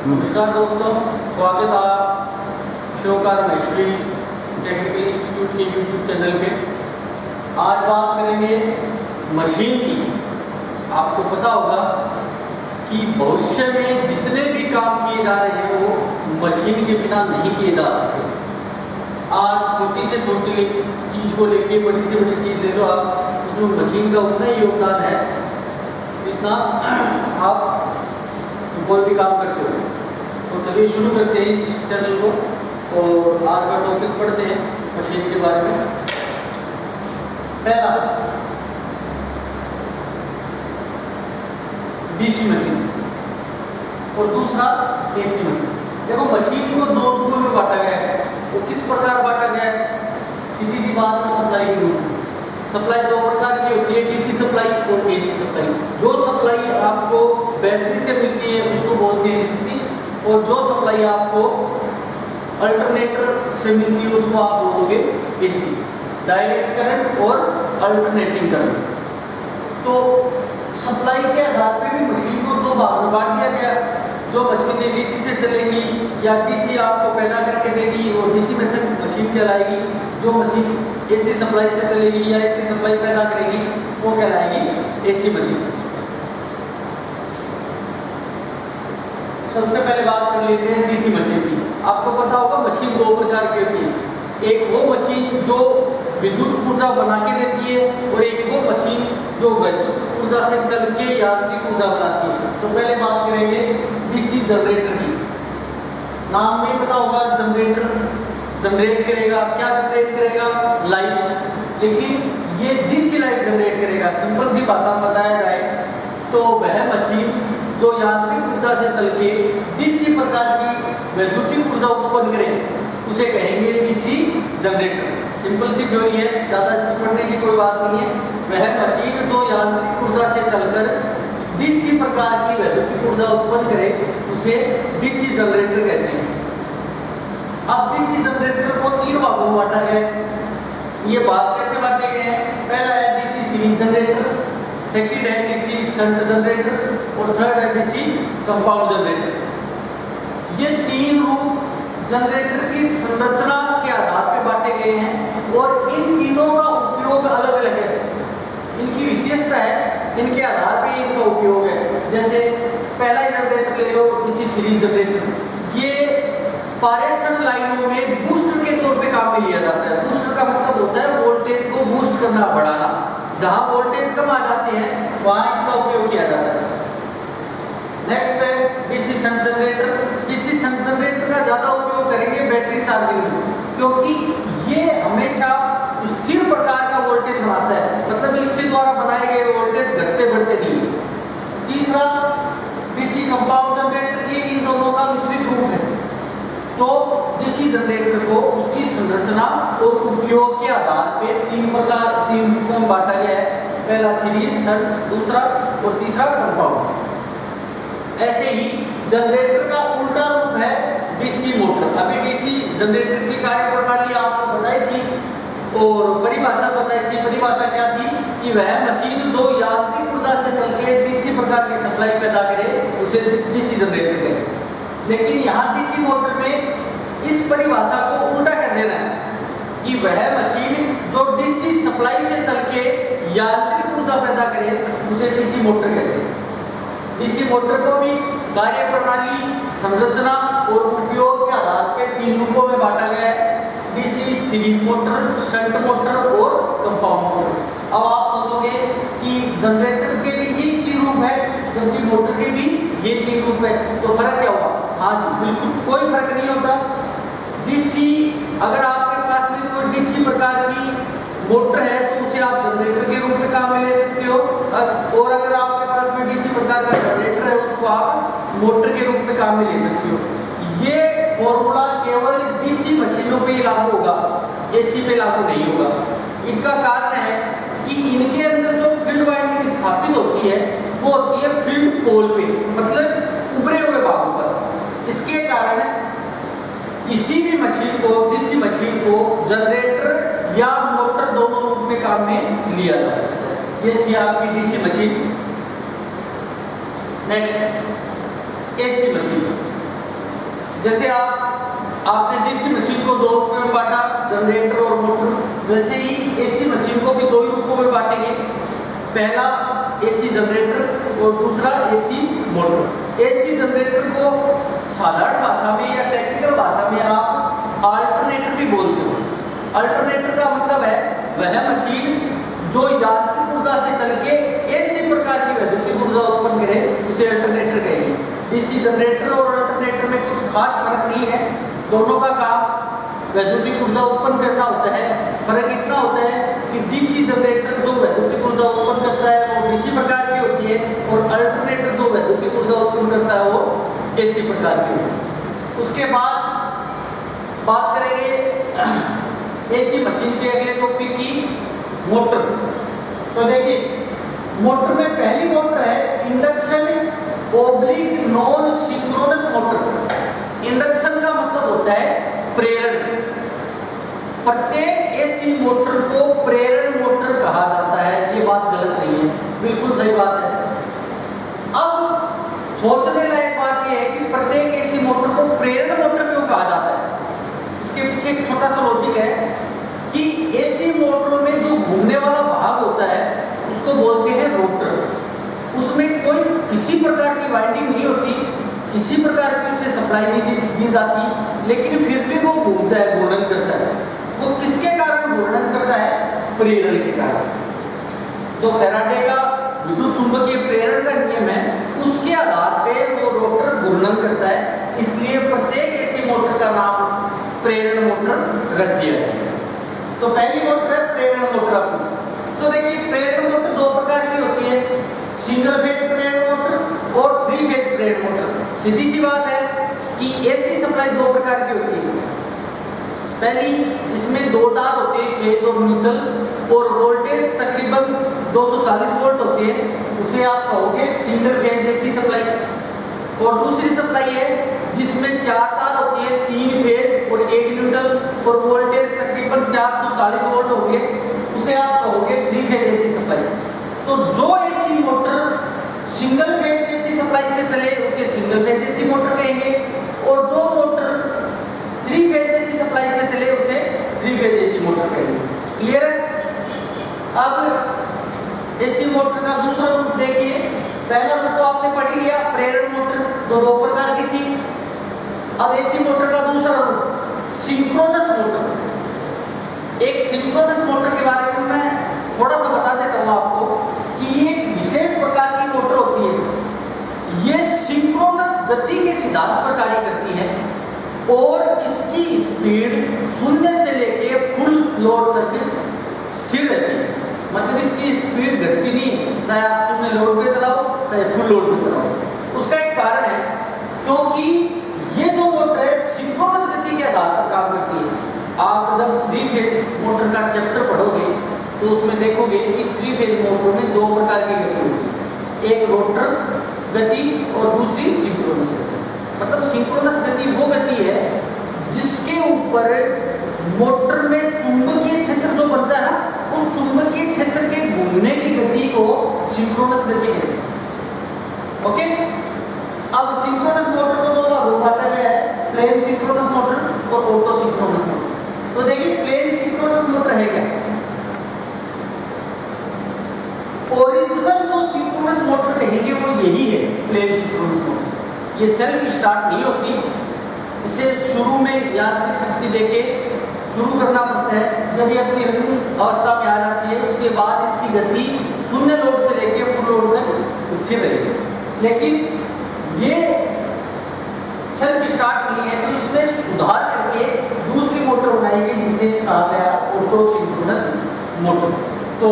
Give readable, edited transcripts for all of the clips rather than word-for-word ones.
नमस्कार दोस्तों, स्वागत है शिवकार महेश्वरी टेक्निकल इंस्टीट्यूट के यूट्यूब चैनल पे। आज बात करेंगे मशीन की। आपको पता होगा कि भविष्य में जितने भी काम किए जा रहे हैं वो मशीन के बिना नहीं किए जा सकते। आज छोटी से छोटी चीज़ को लेके बड़ी से बड़ी चीज़ ले लो आप, उसमें मशीन का उतना ही योगदान है जितना आप कोई भी काम करते हो। तो चलिए शुरू करते हैं इस चैनल को और आज का टॉपिक पढ़ते हैं मशीन के बारे में। पहला डीसी मशीन और दूसरा एसी मशीन। देखो मशीन को दो रूपों में बांटा गया है। तो किस प्रकार बांटा गया है? सीधी सी बात है, सप्लाई के रूप में। सप्लाई दो प्रकार की होती है, डीसी सप्लाई और एसी सप्लाई। जो सप्लाई आपको बैटरी से मिलती है उसको बोलते हैं डीसी, और जो सप्लाई आपको अल्टरनेटर से मिलती है उसको आप बोलोगे एसी, डायरेक्ट करंट और अल्टरनेटिंग करंट। तो सप्लाई के आधार पे भी मशीन को दो भाग में बांट दिया गया। जो मशीनें डीसी से चलेंगी या डीसी आपको पैदा करके देगी और डीसी मशीन कहलाएगी। जो मशीन एसी सप्लाई से चलेगी या एसी सप्लाई पैदा करेगी वो कहलाएगी एसी मशीन। सबसे पहले बात कर लेते हैं डीसी मशीन की। आपको पता होगा मशीन दो प्रकार की होती है। एक वो मशीन जो विद्युत ऊर्जा बना के देती है और एक वो मशीन जो विद्युत ऊर्जा से चल के यांत्रिक ऊर्जा बनाती है। तो पहले बात करेंगे डीसी जनरेटर की। नाम में पता होगा, जनरेटर जनरेट करेगा। क्या जनरेट करेगा? लाइट। लेकिन ये डीसी लाइट जनरेट करेगा। सिंपल सी भाषा में बताया जाए तो वह मशीन जो यांत्रिक ऊर्जा से चल के डीसी प्रकार की वैद्युतिक ऊर्जा उत्पन्न करे उसे कहेंगे डीसी जनरेटर। सिंपल सी थ्योरी है, ज़्यादा पढ़ने की कोई बात नहीं है। वह मशीन जो यांत्रिक ऊर्जा से चलकर डीसी प्रकार की वैद्युतिक ऊर्जा उत्पन्न करे उसे डीसी जनरेटर कहते हैं। अब डीसी जनरेटर को तीन भागों में बांटा गया है। ये भाग कैसे बांटे गए हैं? पहला है डीसी सीरीज जनरेटर, सेकंड है डीसी शंट जनरेटर और थर्ड है डीसी कंपाउंड जनरेटर। ये तीन रूप जनरेटर की संरचना के आधार पर बांटे गए हैं और इन तीनों का उपयोग अलग अलग है। इनकी विशेषता है, इनके आधार पर इनका उपयोग है। जैसे पहला ही जनरेटर ले लो, डीसी सीरीज जनरेटर। ये पारेषण लाइनों में बूस्टर के तौर पे काम में लिया जाता है। बूस्टर का मतलब होता है वोल्टेज को बूस्ट करना, बढ़ाना। जहां वोल्टेज कम आ जाते हैं वहां इसका उपयोग किया जाता है। नेक्स्ट है DC shunt generator. DC shunt generator का ज्यादा उपयोग करेंगे बैटरी चार्जिंग में, क्योंकि ये हमेशा स्थिर प्रकार का वोल्टेज बनाता है। मतलब इसके द्वारा बनाए गए वोल्टेज घटते बढ़ते नहीं है। तीसरा डीसी कंपाउंड जनरेटर, ये इन दोनों का मिश्रित रूप है। तो डीसी जनरेटर को उसकी संरचना और उपयोग के आधार पे तीन रूपों में बांटा गया है। पहला सीरीज, शंट, दूसरा और तीसरा कंपाउंड। ऐसे ही जनरेटर का उल्टा रूप है डीसी मोटर। अभी डीसी जनरेटर की कार्य प्रणाली आपको बताई थी और परिभाषा बताई थी। परिभाषा क्या थी कि वह मशीन जो यांत्रिक ऊर्जा से चलकर डीसी प्रकार की सप्लाई पैदा करे उसे डीसी जनरेटर कहते हैं। लेकिन यहाँ डीसी मोटर में इस परिभाषा को उल्टा कर देना है कि वह मशीन जो डीसी सप्लाई से चल के यांत्रिक ऊर्जा पैदा करे उसे डीसी मोटर कहते हैं। डीसी मोटर को भी कार्य प्रणाली, संरचना और उपयोग के आधार पर तीन रूपों में बांटा गया है: DC series motor, shunt motor और कंपाउंड मोटर। अब आप सोचोगे कि जनरेटर के भी ये तीन रूप है जबकि मोटर के भी ये तीन रूप है, तो फर्क क्या हुआ? हाँ जी, बिल्कुल कोई फर्क नहीं होता। डीसी, अगर आपके पास में कोई डीसी प्रकार की मोटर है तो उसे आप जनरेटर के रूप में काम में ले सकते हो, और अगर आपके पास में डीसी प्रकार का जनरेटर है उसको आप मोटर के रूप में काम में ले सकते हो। ये फॉर्मूला केवल डीसी मशीनों पे ही लागू होगा, एसी पे लागू नहीं होगा। इनका कारण है कि इनके अंदर जो फील्ड वाइंडिंग स्थापित होती है वो होती है फील्ड पोल पे, मतलब उभरे हुए भागों पर। इसके कारण किसी भी मशीन को, डीसी मशीन को जनरेटर या मोटर दोनों रूप में काम में लिया जा सकता है। ये थी आपकी DC machine. Next AC machine. जैसे आपने डीसी मशीन को दो रूपों में बांटा, जनरेटर और मोटर, वैसे ही एसी मशीन को भी दो ही रूपों में बांटेंगे। पहला एसी जनरेटर और दूसरा एसी मोटर। एसी जनरेटर को साधारण भाषा में या टेक्निकल भाषा में आप अल्टरनेटर भी बोलते हो। अल्टरनेटर का मतलब है वह मशीन जो यांत्रिक ऊर्जा से चल के ऐसी प्रकार की वैद्युतिक ऊर्जा उत्पन्न करे, उसे अल्टरनेटर कहेंगे। डीसी जनरेटर और अल्टरनेटर में कुछ खास फर्क नहीं है, दोनों का काम वैद्युतिक ऊर्जा उत्पन्न करना होता है। फर्क इतना होता है कि डीसी जनरेटर जो वैद्युतिक ऊर्जा उत्पन्न करता है वो डीसी प्रकार की होती है, और अल्टरनेटर जो वैद्युतिक ऊर्जा उत्पन्न करता है वो एसी प्रकार की होती है। उसके बाद बात करेंगे एसी मशीन के अगले टॉपिक की, मोटर। तो देखिए मोटर में पहली मोटर है induction oblique non synchronous motor. Induction का मतलब होता है प्रेरण। प्रत्येक एसी मोटर को प्रेरण मोटर कहा जाता है। ये बात गलत नहीं है, बिल्कुल सही बात है। अब सोचने लायक बात यह है कि प्रत्येक एसी मोटर को प्रेरण मोटर क्यों कहा जाता है। इसके पीछे एक छोटा सा लॉजिक है कि एसी मोटरों में जो घूमने वाला भाग होता है उसको बोलते हैं रोटर। उसमें कोई किसी प्रकार की वाइंडिंग नहीं होती, किसी प्रकार की उसे सप्लाई नहीं दी जाती, लेकिन फिर भी वो घूमता है, घूर्णन करता है। वो किसके कारण घूर्णन करता है? प्रेरण के कारण। जो फैराडे का विद्युत चुंबकीय प्रेरण का नियम है उसके आधार पे वो रोटर घूर्णन करता है, इसलिए प्रत्येक एसी मोटर का नाम प्रेरण मोटर रख दिया है। तो पहली मोटर है प्रेरण मोटर अपनी। तो देखिए प्रेरण मोटर दो प्रकार की होती है, सिंगल फेज प्रेरण मोटर और 3 फेज प्रेरण मोटर। सीधी सी बात है कि एसी सप्लाई दो प्रकार की होती है। पहली, इसमें दो तार होते हैं, फेज और न्यूट्रल, और वोल्टेज तकरीबन 240 वोल्ट होती है, उसे आप कहोगे सिंगल फेज एसी सप्लाई। और दूसरी सप्लाई है जिसमें 4 तार होती है, 3 फेज और 1 न्यूट्रल, और वोल्टेज तकरीबन 440 वोल्ट होंगे, उसे आप कहोगे 3 फेज एसी सप्लाई। तो जो AC motor single phase AC supply से चले उसे सिंगल फेज एसी मोटर कहेंगे, और जो मोटर 3 फेज एसी सप्लाई से चले उसे 3 फेज एसी मोटर कहेंगे। क्लियर है? अब एसी मोटर का दूसरा रूप देखिए। पहला रूप तो आपने पढ़ लिया, प्रेरण मोटर, जो दो प्रकार की थी। अब एसी मोटर का दूसरा रूप सिंक्रोनस मोटर। एक सिंक्रोनस मोटर के बारे में मैं थोड़ा सा बता देता हूँ आपको कि ये एक विशेष प्रकार की मोटर होती है। ये सिंक्रोनस गति के सिद्धांत पर कार्य करती है और इसकी स्पीड 0 से लेके फुल लोड तक स्थिर रहती है। मतलब इसकी स्पीड घटती नहीं, चाहे आप 0 लोड पे चलाओ चाहे फुल लोड पे चलाओ। उसका एक कारण है, क्योंकि ये जो मोटर है सिंक्रोनस गति के आधार पर काम करती है। आप जब 3 फेज मोटर का चैप्टर पढ़ोगे तो उसमें देखोगे कि 3 फेज मोटर में दो प्रकार की गति होती है, एक रोटर गति और दूसरी सिंक्रोनस गति। मतलब सिंक्रोनस गति वो गति है जिसके ऊपर मोटर में चुंबकीय क्षेत्र जो बनता है ना, उस चुंबकीय क्षेत्र के घूमने की गति को सिंक्रोनस गति कहते हैं। ओके, अब सिंक्रोनस मोटर को दो भागों में बांटा गया है, प्लेन सिंक्रोनस मोटर और ऑटो सिंक्रोनस मोटर। तो देखिए प्लेन सिंक्रोनस मोटर है क्या? ओरिजिनल जो सिंक्रोनस मोटर कहेंगे वो यही है, प्लेन सिंक्रोनस मोटर। ये सेल्फ स्टार्ट नहीं होती, इसे शुरू में यांत्रिक शक्ति देके शुरू करना पड़ता है। जब ये अपनी रनिंग अवस्था में आ जाती है उसके बाद इसकी गति 0 लोड से लेके फुल लोड तक स्थिर रहेगी। लेकिन ये सेल्फ स्टार्ट नहीं है, तो इसमें सुधार करके दूसरी मोटर बनाई गई जिसे कहा गया ऑटो सिंक्रोनस मोटर। तो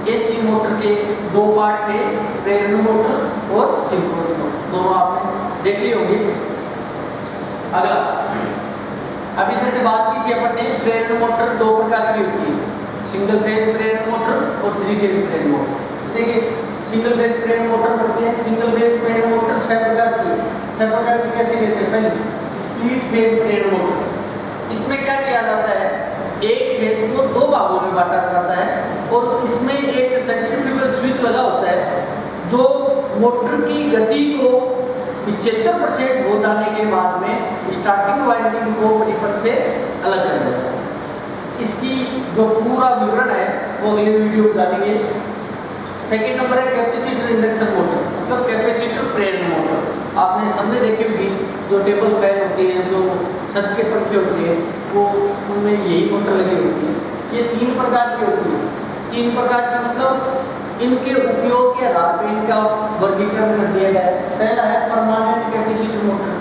एसी मोटर के दो पार्ट थे, प्रेरण मोटर और सिंक्रोनस मोटर, दोनों आपने देख लिए होंगे। अगला, अभी जैसे बात की थी अपन ने, प्रेरण मोटर दो प्रकार की होती है, सिंगल फेज प्रेरण मोटर और 3 फेज प्रेरण मोटर। देखिए सिंगल फेज प्रेरण मोटर पढ़ते हैं। सिंगल फेज प्रेरण मोटर 6 प्रकार की है। 6 प्रकार की कैसे कैसे? पहले स्प्लिट फेज प्रेरण मोटर। इसमें क्या किया जाता है, एक फेज को 2 भागों में बांटा जाता है और इसमें एक सेंट्रीफ्यूगल स्विच लगा होता है जो मोटर की गति को 75% हो जाने के बाद में स्टार्टिंग वाइंडिंग को परिपथ से अलग कर देता है। इसकी जो पूरा विवरण है वो अगले वीडियो में जानेंगे। सेकेंड नंबर है कैपेसिटर इंडक्शन मोटर, मतलब कैपेसिटर प्रेरण मोटर। आपने सामने देखी होगी जो टेबल फैन होती है, जो छत के पंखे होते हैं, वो उनमें यही मोटर लगी होती है। ये 3 प्रकार की होती है। 3 प्रकार की मतलब इनके उपयोग के आधार पर इनका वर्गीकरण कर दिया गया है। पहला है परमानेंट कैपेसिटर मोटर,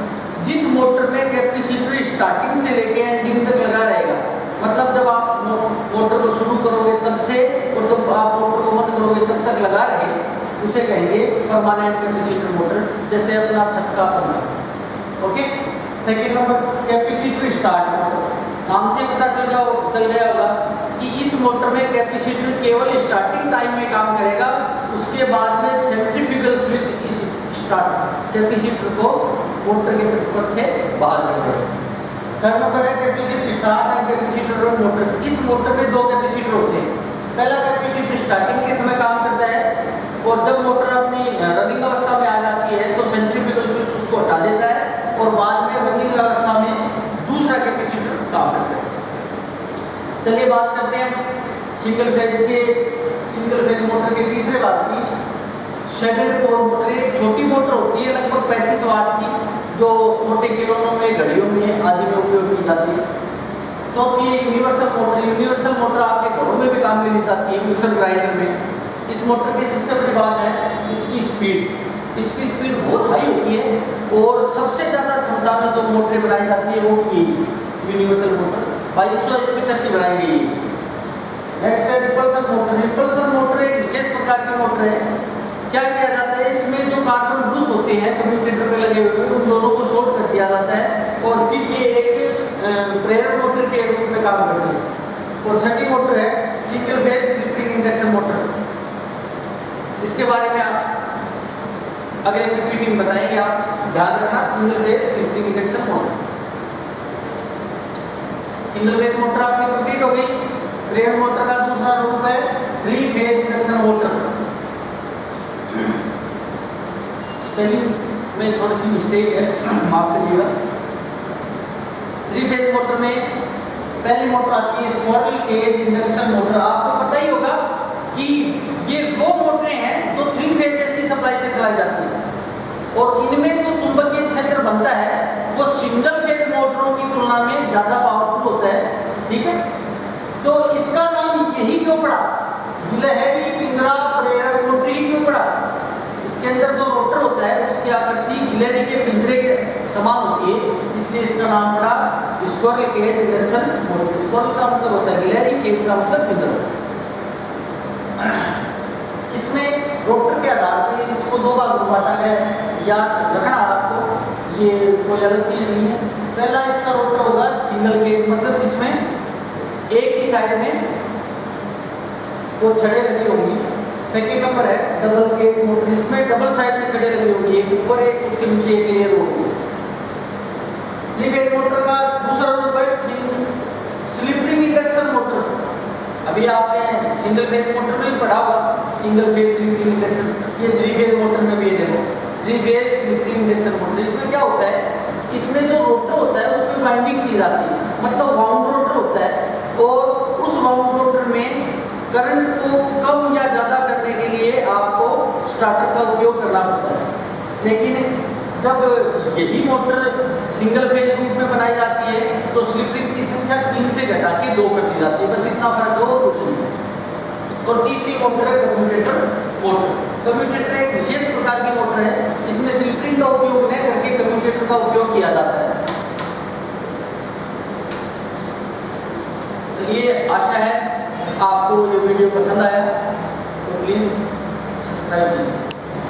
जिस मोटर में कैपेसिटर स्टार्टिंग से लेके एंडिंग तक लगा रहेगा, मतलब जब आप मोटर को शुरू करोगे तब से और जब आप मोटर को बंद करोगे तब तक लगा रहे, उसे कहेंगे परमानेंट कैपेसिटर मोटर, जैसे अपना छत का पंखा। Okay. Second number capacitor start motor, नाम से पता चल गया होगा कि इस मोटर में कैपेसिटर केवल स्टार्टिंग टाइम में काम करेगा, उसके बाद में सेंट्रीफ्यूगल स्विच इस स्टार्ट कैपेसिटर को मोटर के परिपथ से बाहर कर देगा। थर्ड नंबर है capacitor start and capacitor motor. इस मोटर में 2 कैपेसिटर होते हैं। पहला कैपेसिटर स्टार्टिंग के समय काम करता है और जब मोटर अपनी रनिंग अवस्था में आ जाती है तो सेंट्रीफ्यूगल स्विच उसको हटा देता है और बाद में रनिंग अवस्था में दूसरा कैपेसिटर काम करता है। चलिए बात करते हैं सिंगल फेज मोटर के तीसरे भाग की। शेडेड कोर मोटर एक छोटी मोटर होती है, लगभग 35 वाट की, जो छोटे खिलौनों में, घड़ियों में आदि में उपयोग की जाती है। चौथी है यूनिवर्सल मोटर। यूनिवर्सल मोटर आपके घरों में भी काम में ली जाती है, मिक्सर ग्राइंडर में। इस मोटर की सबसे बड़ी बात है इसकी स्पीड। इसकी स्पीड बहुत हाई होती है और सबसे ज़्यादा क्षमता में जो मोटरें बनाई जाती है वो की यूनिवर्सल मोटर 2200 HP तक की बनाई गई है। नेक्स्ट है रिपल्सन मोटर। रिपल्सन मोटर एक विशेष प्रकार की मोटर है। क्या किया जाता है, इसमें जो कार्बन ब्रूस होते हैं कम्यूटेटर पे लगे हुए, उन दोनों को शॉर्ट कर दिया जाता है और फिर ये एक प्रेरण मोटर के रूप में काम करती है। और छठी मोटर है single phase slip ring induction motor. इसके बारे में आप अगले पीपीटी में बताएंगे, आप ध्यान रखना। Single phase slip ring induction motor, single phase motor आपकी कंप्लीट हो गई। प्रेरण मोटर का दूसरा रूप है 3 फेज इंडक्शन मोटर। स्पेलिंग में थोड़ी सी मिस्टेक है, माफ करिएगा। 3 फेज मोटर में पहली मोटर आती है स्क्विरल केज इंडक्शन मोटर। आपको पता ही होगा कि ये वो मोटरें हैं जो 3 फेज एसी सप्लाई से चलाई जाती है और इनमें जो चुंबकीय क्षेत्र बनता है वो सिंगल फेज मोटरों की तुलना में ज़्यादा पावरफुल होता है। ठीक है, तो इसका नाम यही क्यों पड़ा, गिलहरी पिंजरा प्रेरण मोटर ही क्यों पड़ा? इसके अंदर जो रोटर होता है उसकी आकृति गिलहरी के पिंजरे के समान होती है, इसलिए इसका नाम पड़ा squirrel cage induction motor. Squirrel का मतलब होता है गिलहरी, केज का मतलब पिंजरा। इसमें रोटर के आधार पर इसको 2 भागों में बांटा गया है, याद रखना आपको, ये कोई अलग चीज नहीं है। पहला इसका रोटर होगा सिंगल केज, मतलब इसमें एक ही साइड में वो छड़ें लगी होंगी। सेकेंड नंबर है डबल केज मोटर, इसमें डबल साइड में छड़ें लगी होंगी, एक ऊपर एक, उसके नीचे एक लेयर होगी। 3 फेज मोटर का दूसरा रूप है स्लिप रिंग इंडक्शन मोटर। अभी आपने सिंगल फेज मोटर में ही पढ़ा हुआ single phase slip ring induction, ये 3 फेज मोटर में भी है। देखो 3 phase slip ring induction motor, इसमें क्या होता है, इसमें जो रोटर होता है उसमें वाइंडिंग की जाती है, मतलब वाउंड रोटर होता है और उस वाउंड रोटर में करंट को कम या ज़्यादा करने के लिए आपको स्टार्टर का उपयोग करना पड़ता है। लेकिन जब यही मोटर सिंगल फेज रूप में बनाई जाती है तो स्लिप रिंग की संख्या 3 से घटा के 2 कर दी जाती है, बस इतना फर्क हो, कुछ नहीं। और तीसरी मोटर है कम्यूटेटर मोटर। कम्यूटेटर एक विशेष प्रकार की मोटर है, इसमें स्लिप रिंग का उपयोग नहीं करके कम्यूटेटर का उपयोग किया जाता है। तो ये आशा है आपको ये वीडियो पसंद आया, तो प्लीज़ सब्सक्राइब कीजिए।